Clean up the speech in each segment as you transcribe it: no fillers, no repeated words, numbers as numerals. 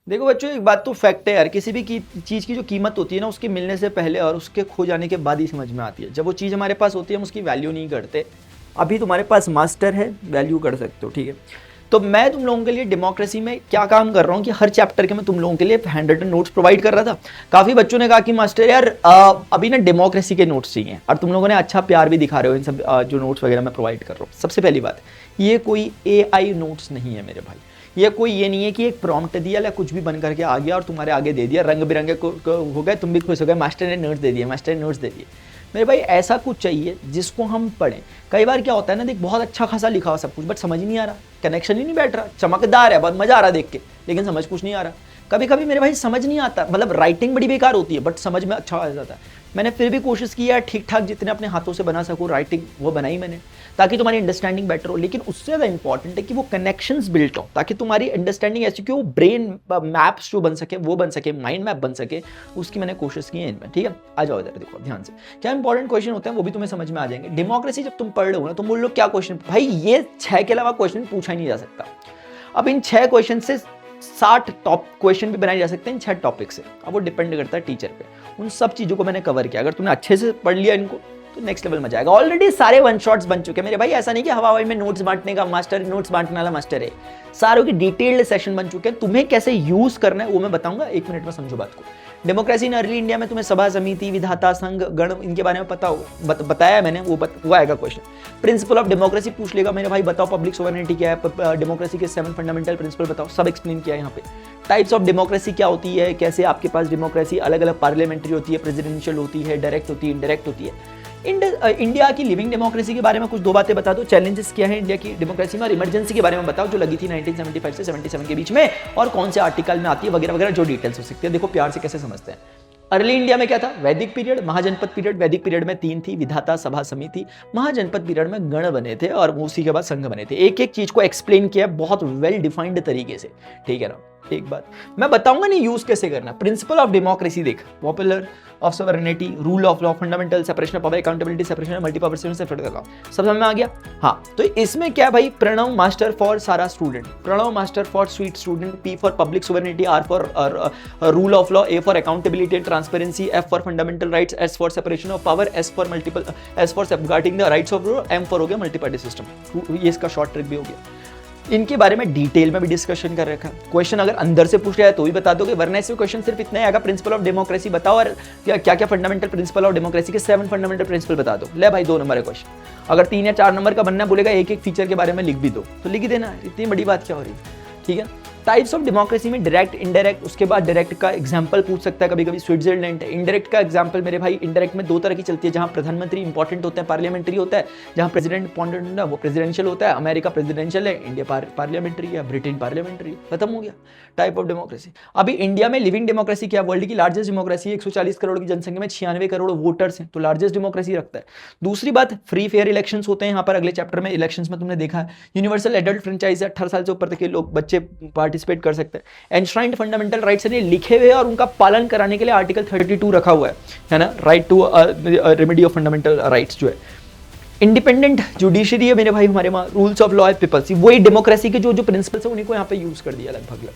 देखो बच्चों, एक बात तो फैक्ट है यार, किसी भी चीज़ की जो कीमत होती है ना, उसके मिलने से पहले और उसके खो जाने के बाद ही समझ में आती है। जब वो चीज़ हमारे पास होती है हम उसकी वैल्यू नहीं करते। अभी तुम्हारे पास मास्टर है, वैल्यू कर सकते हो, ठीक है। तो मैं तुम लोगों के लिए डेमोक्रेसी में क्या काम कर रहा हूँ कि हर चैप्टर के मैं तुम लोगों के लिए हैंड रिटन नोट्स प्रोवाइड कर रहा था। काफ़ी बच्चों ने कहा कि मास्टर यार अभी ना डेमोक्रेसी के नोट्स चाहिए, और तुम लोगों ने अच्छा प्यार भी दिखा रहे हो इन सब जो नोट्स वगैरह मैं प्रोवाइड कर रहा हूँ। सबसे पहली बात, ये कोई AI नोट्स नहीं है मेरे भाई। ये कोई ये नहीं है कि एक प्रॉम्प्ट दिया या कुछ भी बन करके आ गया और तुम्हारे आगे दे दिया, रंग बिरंगे हो गए, तुम भी खुश हो गए, मास्टर ने नोट्स दे दिए, मास्टर ने नोट्स दे दिए। मेरे भाई ऐसा कुछ चाहिए जिसको हम पढ़ें। कई बार क्या होता है ना, देख बहुत अच्छा खासा लिखा हुआ सब कुछ, बट समझ नहीं आ रहा, कनेक्शन ही नहीं बैठ रहा, चमकदार है, बहुत मजा आ रहा देख के, लेकिन समझ कुछ नहीं आ रहा। कभी कभी मेरे भाई समझ नहीं आता, मतलब राइटिंग बड़ी बेकार होती है बट समझ में अच्छा आ जाता है। मैंने फिर भी कोशिश की है ठीक ठाक जितने अपने हाथों से बना सकूँ राइटिंग, वो बनाई मैंने, ताकि तुम्हारी अंडरस्टैंडिंग बेटर हो। लेकिन उससे ज़्यादा इंपॉर्टेंट है कि वो कनेक्शंस बिल्ट हो, ताकि तुम्हारी अंडरस्टैंडिंग ऐसी कि वो ब्रेन मैप्स जो बन सके वो बन सके, माइंड मैप बन सके, उसकी मैंने कोशिश की है इनमें, ठीक है। आ जाओ इधर, देखो ध्यान से, क्या इंपॉर्टेंट क्वेश्चन होते हैं वो भी तुम्हें समझ में आ जाएंगे। डेमोक्रेसी जब तुम पढ़ रहे हो ना, तुम बोल लो क्या क्वेश्चन, भाई ये 6 के अलावा क्वेश्चन पूछा ही नहीं जा सकता। अब इन 6 क्वेश्चन से 60 टॉप क्वेश्चन भी बनाए जा सकते हैं इन 6 टॉपिक से। अब वो डिपेंड करता है टीचर पे। उन सब चीज़ों को मैंने कवर किया। अगर तुमने अच्छे से पढ़ लिया इनको तो नेक्स्ट लेवल मजा आएगा। ऑलरेडी सारे वन शॉट्स बन चुके हैं मेरे भाई, ऐसा नहीं कि हवा हवाई में नोट्स बांटने का मास्टर, नोट्स बांटने वाला मास्टर है। सारों की डिटेल्ड सेशन बन चुके हैं। तुम्हें कैसे यूज करना है वो मैं बताऊंगा, 1 मिनट में समझो बात को। डेमोक्रेसी इन अर्ली इंडिया में तुम्हें सभा समिति, विधाता, संघ, गण, इनके बारे में पता हो, बताया मैंने, वो आएगा क्वेश्चन। प्रिंसिपल ऑफ डेमोक्रेसी पूछ लेगा मेरे भाई, बताओ पब्लिक सोवरेनिटी क्या है, डेमोक्रेसी के 7 फंडामेंटल प्रिंसिपल बताओ, सब एक्सप्लेन किया है यहाँ पे। टाइप्स ऑफ डेमोक्रेसी क्या होती है, कैसे आपके पास डेमोक्रेसी अलग अलग पार्लियामेंट्री होती है, प्रेसिडेंशियल होती है, डायरेक्ट होती है, इनडायरेक्ट होती है। इंडिया की लिविंग डेमोक्रेसी के बारे में कुछ 2 बातें बता दो। चैलेंजेस क्या है इंडिया की डेमोक्रेसी में, और इमरजेंसी के बारे में बताओ जो लगी थी 1975 से 77 के बीच में, और कौन से आर्टिकल में आती है, वगैरह वगैरह जो डिटेल्स हो सकती है। देखो प्यार से कैसे समझते हैं। अर्ली इंडिया में क्या था, वैदिक पीरियड, महाजनपद पीरियड। वैदिक पीरियड में 3 थी, विधाता, सभा, समिति। महाजनपद पीरियड में गण बने थे और उसी के बाद संघ बने थे। एक एक चीज को एक्सप्लेन किया बहुत वेल डिफाइंड तरीके से, ठीक है ना। एक बात मैं बताऊंगा नहीं यूज कैसे करना। प्रिंसिपल ऑफ डेमोक्रेसी देख, popular of sovereignty, rule of law, fundamental, separation of power, accountability, separation of multipurpose, separate law, सब समझ में आ गया। हाँ, तो इसमें क्या भाई, प्रणव मास्टर फॉर सारा student, Pranav master for sweet student, P for public sovereignty, R for rule of law, A for accountability and transparency, F for fundamental rights, S for separation of power, S for multiple, S for safeguarding the rights of rule, M for हो गया multi party system. ये इसका short trick भी हो गया। इनके बारे में डिटेल में भी डिस्कशन कर रखा है। क्वेश्चन अगर अंदर से पूछ रहा है तो भी बता दोगे, वरना इसमें क्वेश्चन सिर्फ इतना ही आएगा, प्रिंसिपल ऑफ डेमोक्रेसी बताओ और क्या क्या फंडामेंटल प्रिंसिपल ऑफ डेमोक्रेसी के 7 फंडामेंटल प्रिंसिपल बता दो। ले भाई 2 नंबर है क्वेश्चन। अगर 3 या 4 नंबर का बनना बोलेगा, एक एक फीचर के बारे में लिख भी दो, तो लिख ही देना, इतनी बड़ी बात क्या हो रही है, ठीक है। टाइप्स ऑफ डेमोक्रेसी में डायरेक्ट, इनडायरेक्ट, उसके बाद डायरेक्ट का एग्जांपल पूछ सकता है कभी कभी, स्विट्जरलैंड है। इनडायरेक्ट का एग्जांपल मेरे भाई, इनडायरेक्ट में 2 तरह की चलती है, जहां प्रधानमंत्री इंपॉर्टेंट होता है, पार्लियामेंट्री होता है, जहां प्रेसिडेंट इंपॉर्टेंट होता है वो प्रेसिडेंशियल होता है। अमेरिका प्रेसिडेंशियल है, इंडिया पार्लियामेंट्री है, ब्रिटेन पार्लियामेंट्री, खत्म हो गया टाइप ऑफ डेमोक्रेसी। अभी इंडिया में लिविंग डेमोक्रेसी क्या, वर्ल्ड की लार्जेस्ट डेमोक्रेसी, 140 करोड़ की जनसंख्या में 96 करोड़ वोटर्स हैं, तो लार्जेस्ट डेमोक्रेसी रखता है। दूसरी बात, फ्री फेयर इलेक्शंस होते हैं यहाँ पर, अगले चैप्टर में इलेक्शंस में तुमने देखा है। यूनिवर्सल एडल्ट फ्रेंचाइज, 18 साल से ऊपर तक के लोग, बच्चे पार्टिसिपेट कर सकते हैं। एनश्राइंड फंडामेंटल राइट्स ने लिखे हुए और उनका पालन कराने के लिए आर्टिकल 32 रखा हुआ है ना, right to remedy of fundamental rights जो है। इंडिपेंडेंट जुडिशरी है मेरे भाई हमारे वहां, रूल्स ऑफ लॉ, पीपल्स, वही डेमोक्रेसी के जो जो प्रिंसिपल्स है उन्हीं को यहाँ पे यूज कर दिया लगभग।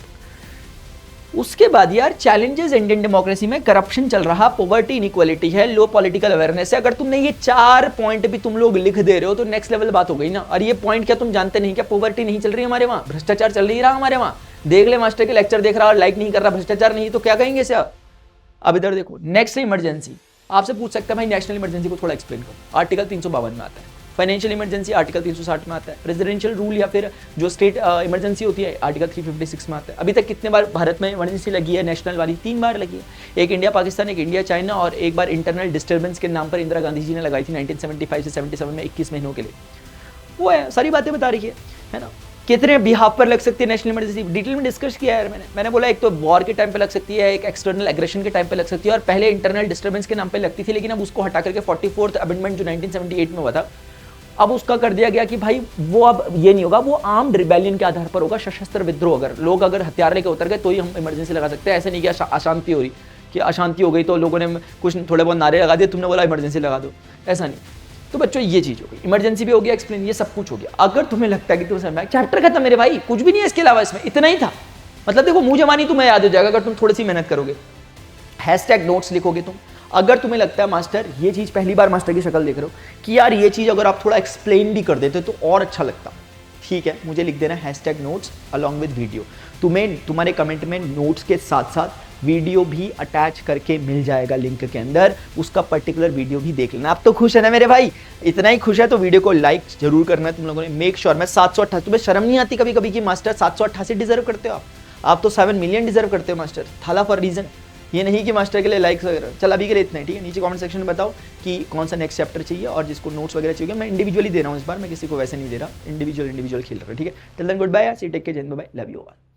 उसके बाद यार चैलेंजेस इंडियन डेमोक्रेसी में, करप्शन चल रहा, पॉवर्टी इनइक्वालिटी है, लो पॉलिटिकल अवेयरनेस है। अगर तुमने ये 4 पॉइंट भी तुम लोग लिख दे रहे हो तो नेक्स्ट लेवल बात हो गई ना। और ये पॉइंट क्या तुम जानते नहीं क्या, पॉवर्टी नहीं चल रही हमारे वहां, भ्रष्टाचार चल नहीं रहा हमारे वहां। देख ले मास्टर के लेक्चर देख रहा और लाइक नहीं कर रहा, भ्रष्टाचार नहीं, तो क्या कहेंगे इसे। अब इधर देखो, नेक्स्ट है इमरजेंसी। आपसे पूछ सकता है भाई नेशनल इमरजेंसी को थोड़ा एक्सप्लेन करो, आर्टिकल 352 में आता है। फाइनेंशियल इमरजेंसी आर्टिकल 360 में आता है। प्रेसिडेंशियल रूल या फिर जो स्टेट इमरजेंसी होती है आर्टिकल 356 में आता है। अभी तक कितने बार भारत में इमरजेंसी लगी है नेशनल वाली, 3 बार लगी है। एक इंडिया पाकिस्तान, एक इंडिया चाइना, और एक बार इंटरनल डिस्टर्बेंस के नाम पर इंदिरा गांधी जी ने लगाई थी 1975 से 77 में 21 महीनों के लिए। वो है, सारी बातें बता रही है ना। कितने बिहाफ पर लग सकती है नेशनल इमरजेंसी, डिटेल में डिस्कस किया है यार मैंने बोला एक तो वॉर के टाइम पे लग सकती है, एक एक्सटर्नल एग्रेशन के टाइम पे लग सकती है, और पहले इंटरनल डिस्टर्बेंस के नाम पे लगती थी, लेकिन अब उसको हटा करके 44th अमेंडमेंट जो 1978 में हुआ था, अब उसका कर दिया गया कि भाई वो अब ये नहीं होगा, वो आर्म्ड रिबेलियन के आधार पर होगा, सशस्त्र विद्रोह। अगर लोग अगर हथियार लेकर उतर गए तो ही हम इमरजेंसी लगा सकते हैं। ऐसे नहीं कि अशांति हो रही, कि अशांति हो गई तो लोगों ने कुछ थोड़े बहुत नारे लगा दिए, तुमने बोला इमरजेंसी लगा दो, ऐसा नहीं। तो बच्चों ये चीज हो गई, इमरजेंसी भी हो गया एक्सप्लेन, ये सब कुछ हो गया। अगर तुम्हें लगता है कि तुम्हें समझ में चैप्टर खत्म मेरे भाई, कुछ भी नहीं है इसके अलावा, इसमें इतना ही था, मतलब देखो मुंह जबानी तुम्हें याद हो जाएगा अगर तुम थोड़ी सी मेहनत करोगे। हैशटैग नोट्स लिखोगे तुम। अगर तुम्हें लगता है मास्टर ये चीज पहली बार मास्टर की शक्ल देख रहे हो कि यार ये चीज अगर आप थोड़ा एक्सप्लेन भी कर देते तो और अच्छा लगता, ठीक है, मुझे लिख देना hashtag notes along with video. तुम्हें तुम्हारे कमेंट में नोट्स के साथ साथ वीडियो भी अटैच करके मिल जाएगा लिंक के अंदर, उसका पर्टिकुलर वीडियो भी देख लेना। आप तो खुश है ना मेरे भाई? इतना ही खुश है तो वीडियो को लाइक जरूर करना है तुम लोगों ने। मेक श्योर मैं 788, तुम्हें शर्म नहीं आती कभी कभी कि मास्टर 788 डिजर्व करते हो आप तो 7 मिलियन डिजर्व करते हो मास्टर, थाला फॉर रीजन। ये नहीं कि मास्टर के लिए लाइक्स वगैरह। चल अभी के लिए इतना ही, ठीक है। नीचे कमेंट सेक्शन में बताओ कि कौन सा नेक्स्ट चैप्टर चाहिए और जिसको नोट्स वगैरह चाहिए। मैं इंडिविजुअली दे रहा हूँ इस बार, मैं किसी को वैसे नहीं दे रहा, इंडिविजुअल खेल रहा हूँ, ठीक है। Till then good bye, see take care, जय हिंद, बाय, लव यू ऑल।